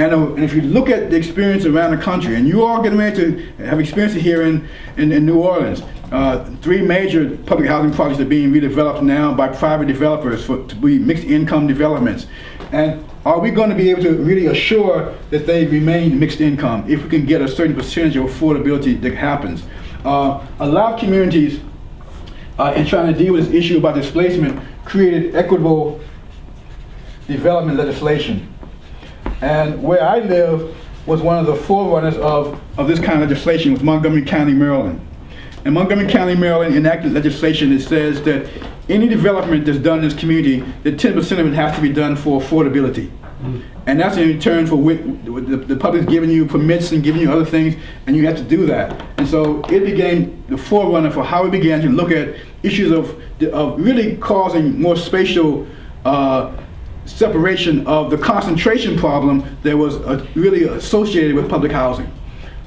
And if you look at the experience around the country, and you are getting ready to have experience here in New Orleans, 3 major public housing projects are being redeveloped now by private developers to be mixed income developments. And are we going to be able to really assure that they remain mixed income if we can get a certain percentage of affordability that happens? A lot of communities, in trying to deal with this issue about displacement, created equitable development legislation. And where I live was one of the forerunners of this kind of legislation was Montgomery County, Maryland. And Montgomery County, Maryland enacted legislation that says that any development that's done in this community, that 10% of it has to be done for affordability. And that's in return for the public's giving you permits and giving you other things, and you have to do that. And so it became the forerunner for how we began to look at issues of really causing more spatial separation of the concentration problem that was really associated with public housing.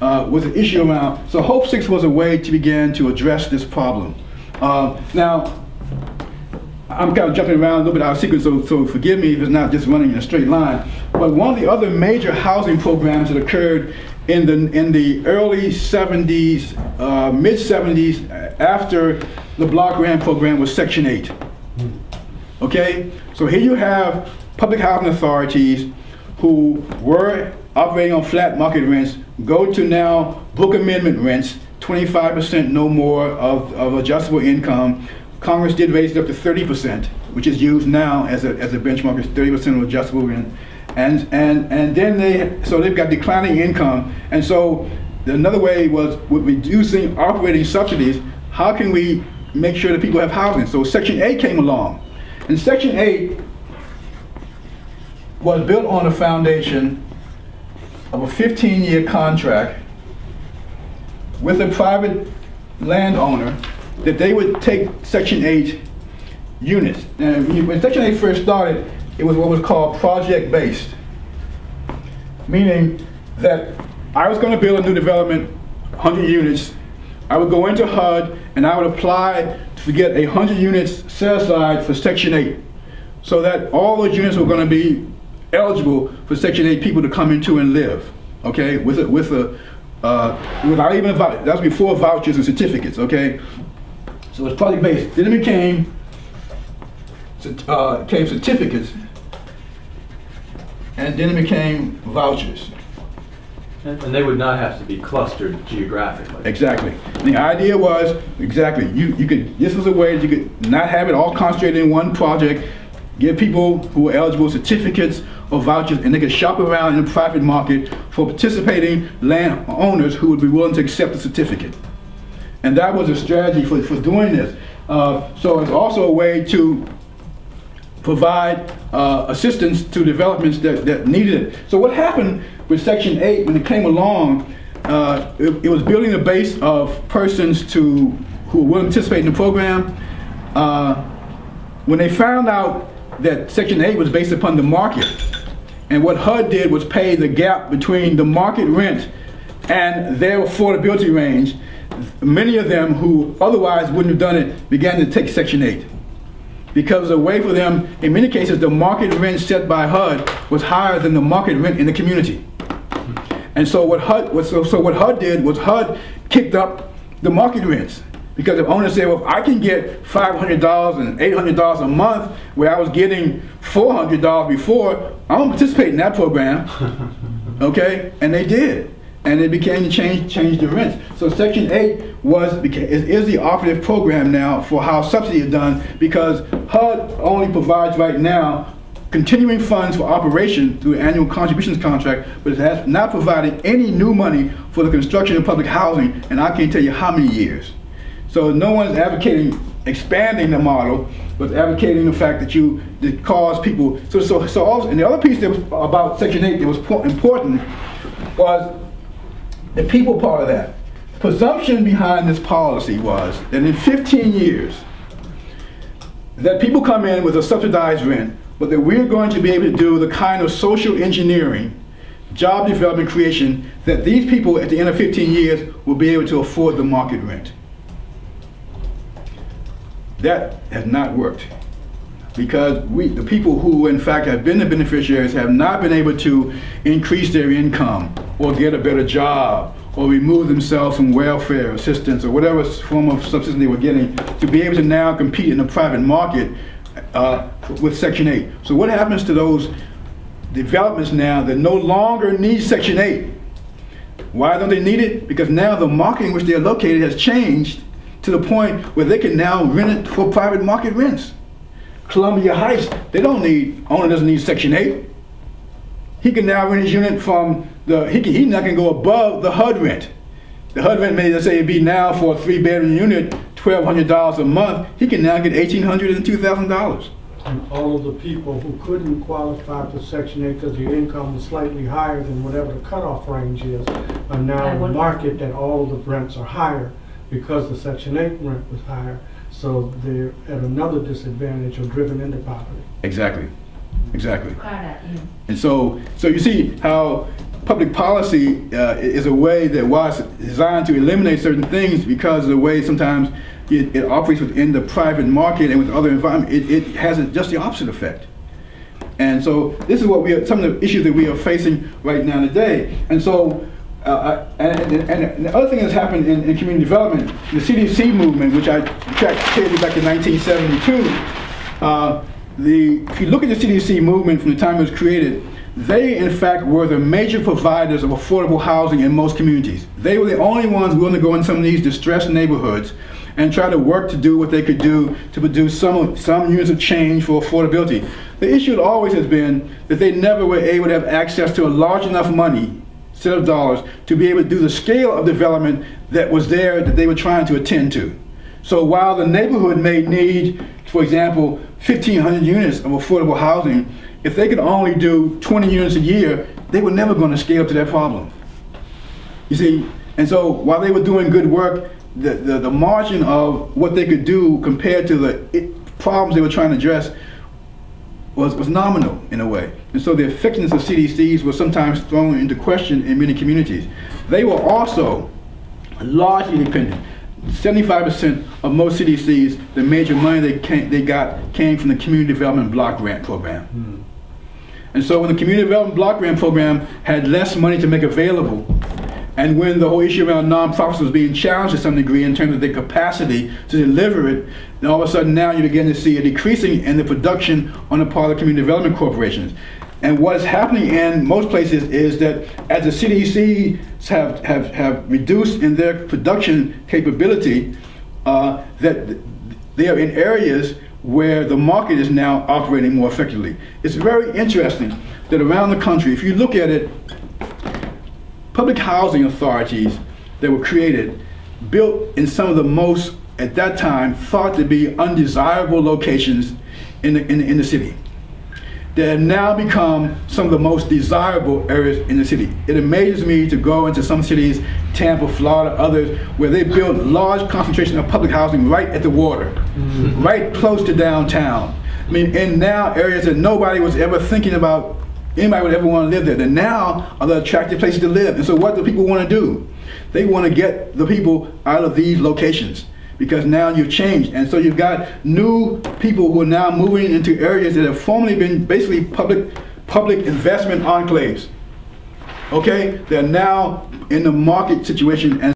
Was an issue around, so Hope 6 was a way to begin to address this problem. Now, I'm kind of jumping around a little bit out of sequence, so forgive me if it's not just running in a straight line. But one of the other major housing programs that occurred in the early 70s, mid 70s, after the block grant program was Section 8. Okay, so here you have public housing authorities who were operating on flat market rents go to now book amendment rents, 25% no more of adjustable income. Congress did raise it up to 30%, which is used now as a benchmark, is 30% of adjustable rent. And then they've got declining income. And so another way was with reducing operating subsidies, how can we make sure that people have housing? So Section 8 came along. And Section 8 was built on a foundation of a 15-year contract with a private landowner that they would take Section 8 units. And when Section 8 first started, it was what was called project-based, meaning that I was going to build a new development, 100 units. I would go into HUD and I would apply to get 100 units set aside for Section 8, so that all those units were going to be eligible for Section 8 people to come into and live. Okay, without even a voucher. That was before vouchers and certificates. Okay, so it's project based. Then it became certificates, and then it became vouchers. And they would not have to be clustered geographically. Exactly. And the idea was, exactly, you could, this was a way that you could not have it all concentrated in one project, give people who were eligible certificates or vouchers, and they could shop around in the private market for participating landowners who would be willing to accept the certificate. And that was a strategy for doing this. So it's also a way to provide assistance to developments that needed it. So what happened with Section 8 when it came along, it was building a base of persons who were willing to participate in the program. When they found out that Section 8 was based upon the market, and what HUD did was pay the gap between the market rent and their affordability range, many of them who otherwise wouldn't have done it began to take Section 8. Because it was a way for them, in many cases, the market rent set by HUD was higher than the market rent in the community. And so what HUD did was HUD kicked up the market rents. Because if owners say, well, if I can get $500 and $800 a month where I was getting $400 before, I don't participate in that program. Okay? And they did. And it became to change the rents. So Section 8 is the operative program now for how subsidy is done, because HUD only provides right now continuing funds for operation through an annual contributions contract, but it has not provided any new money for the construction of public housing, and I can't tell you how many years. So no one's advocating expanding the model, but advocating the fact that cause people. So also, and the other piece that was about Section 8 that was important was the people part of that. Presumption behind this policy was that in 15 years, that people come in with a subsidized rent, but that we're going to be able to do the kind of social engineering, job development creation, that these people at the end of 15 years will be able to afford the market rent. That has not worked. because the people who in fact have been the beneficiaries have not been able to increase their income or get a better job or remove themselves from welfare assistance or whatever form of subsistence they were getting to be able to now compete in the private market with Section 8. So what happens to those developments now that no longer need Section 8? Why don't they need it? Because now the market in which they're located has changed to the point where they can now rent it for private market rents. Columbia Heights, owner doesn't need Section 8. He can now rent his unit from he now can go above the HUD rent. The HUD rent may, let's say, be now for a 3-bedroom unit, $1,200 a month. He can now get $1,800 and $2,000. And all of the people who couldn't qualify for Section 8 because their income was slightly higher than whatever the cutoff range is, are now in the market that all of the rents are higher because the Section 8 rent was higher. So they're at another disadvantage or driven into poverty. Exactly. Exactly. And so you see how public policy is a way that was designed to eliminate certain things because of the way sometimes it operates within the private market and with other environments. It has just the opposite effect. And so this is what some of the issues that we are facing right now today. And so and the other thing that's happened in community development, the CDC movement, which I created back in 1972, if you look at the CDC movement from the time it was created, they in fact were the major providers of affordable housing in most communities. They were the only ones willing to go in some of these distressed neighborhoods and try to work to do what they could do to produce some units of change for affordability. The issue always has been that they never were able to have access to a large enough set of dollars to be able to do the scale of development that was there that they were trying to attend to. So while the neighborhood may need, for example, 1,500 units of affordable housing, if they could only do 20 units a year, they were never going to scale to that problem. You see, and so while they were doing good work, the margin of what they could do compared to the problems they were trying to address was nominal in a way. And so the effectiveness of CDCs was sometimes thrown into question in many communities. They were also largely dependent. 75% of most CDCs, the major money they got came from the Community Development Block Grant Program. And so when the Community Development Block Grant Program had less money to make available, and when the whole issue around nonprofits was being challenged to some degree in terms of their capacity to deliver it, then all of a sudden now you begin to see a decreasing in the production on the part of community development corporations. And what is happening in most places is that as the CDCs have reduced in their production capability, that they are in areas where the market is now operating more effectively. It's very interesting that around the country, if you look at it, public housing authorities that were created built in some of the most, at that time, thought to be undesirable locations in the city. They have now become some of the most desirable areas in the city. It amazes me to go into some cities, Tampa, Florida, others, where they build large concentration of public housing right at the water, right close to downtown. I mean, in now areas that nobody was ever thinking about anybody would ever want to live there. That now are the attractive places to live. And so what do people want to do? They want to get the people out of these locations because now you've changed. And so you've got new people who are now moving into areas that have formerly been basically public investment enclaves. Okay? They're now in the market situation. And